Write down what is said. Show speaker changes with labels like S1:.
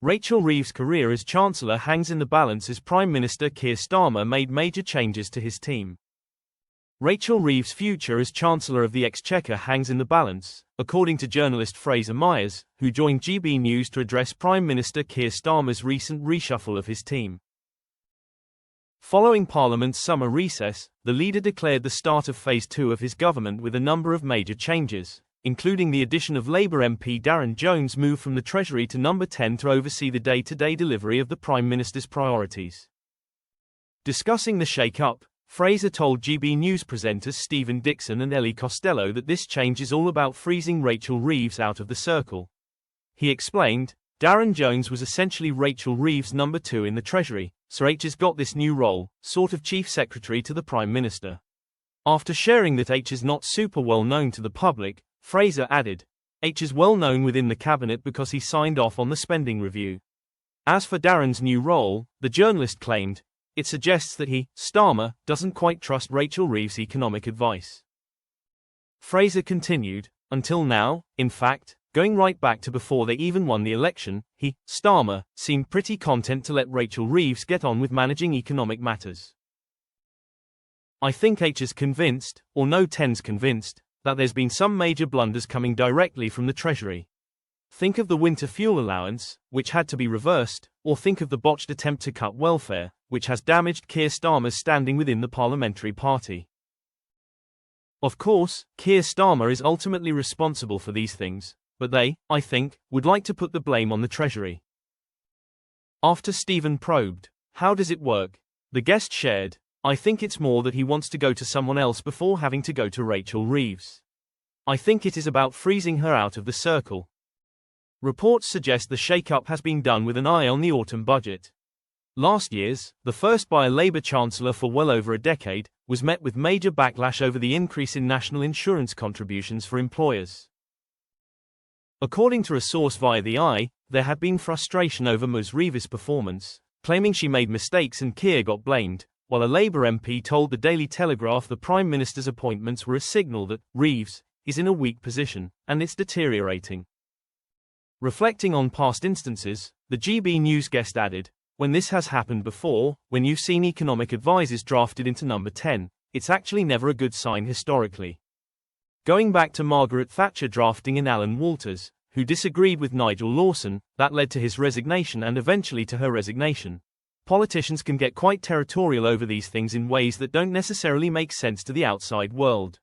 S1: Rachel Reeves' career as Chancellor hangs in the balance as Prime Minister Keir Starmer made major changes to his team. Rachel Reeves' future as Chancellor of the Exchequer hangs in the balance, according to journalist Fraser Myers, who joined GB News to address Prime Minister Keir Starmer's recent reshuffle of his team. Following Parliament's summer recess, the leader declared the start of Phase 2 of his government with a number of major changes, including the addition of Labour MP Darren Jones' move from the Treasury to number 10 to oversee the day-to-day delivery of the Prime Minister's priorities. Discussing the shake-up, Fraser told GB News presenters Stephen Dixon and Ellie Costello that this change is all about freezing Rachel Reeves out of the circle. He explained, Darren Jones was essentially Rachel Reeves' number 2 in the Treasury, so H has got this new role, sort of Chief Secretary to the Prime Minister. After sharing that H is not super well known to the public, Fraser added, H is well known within the cabinet because he signed off on the spending review. As for Darren's new role, the journalist claimed, it suggests that he, Starmer, doesn't quite trust Rachel Reeves' economic advice. Fraser continued, until now, in fact, going right back to before they even won the election, he, Starmer, seemed pretty content to let Rachel Reeves get on with managing economic matters. I think H is convinced, or no 10's convinced, that there's been some major blunders coming directly from the Treasury. Think of the winter fuel allowance, which had to be reversed, or think of the botched attempt to cut welfare, which has damaged Keir Starmer's standing within the parliamentary party. Of course, Keir Starmer is ultimately responsible for these things, but they, I think, would like to put the blame on the Treasury. After Stephen probed, how does it work? The guest shared, I think it's more that he wants to go to someone else before having to go to Rachel Reeves. I think it is about freezing her out of the circle. Reports suggest the shake-up has been done with an eye on the autumn budget. Last year's, the first by a Labour Chancellor for well over a decade, was met with major backlash over the increase in national insurance contributions for employers. According to a source via the Eye, there had been frustration over Ms. Reeves' performance, claiming she made mistakes and Keir got blamed, while a Labour MP told the Daily Telegraph the Prime Minister's appointments were a signal that Reeves is in a weak position, and it's deteriorating. Reflecting on past instances, the GB News guest added, when this has happened before, when you've seen economic advisers drafted into number 10, it's actually never a good sign historically. Going back to Margaret Thatcher drafting in Alan Walters, who disagreed with Nigel Lawson, that led to his resignation and eventually to her resignation. Politicians can get quite territorial over these things in ways that don't necessarily make sense to the outside world.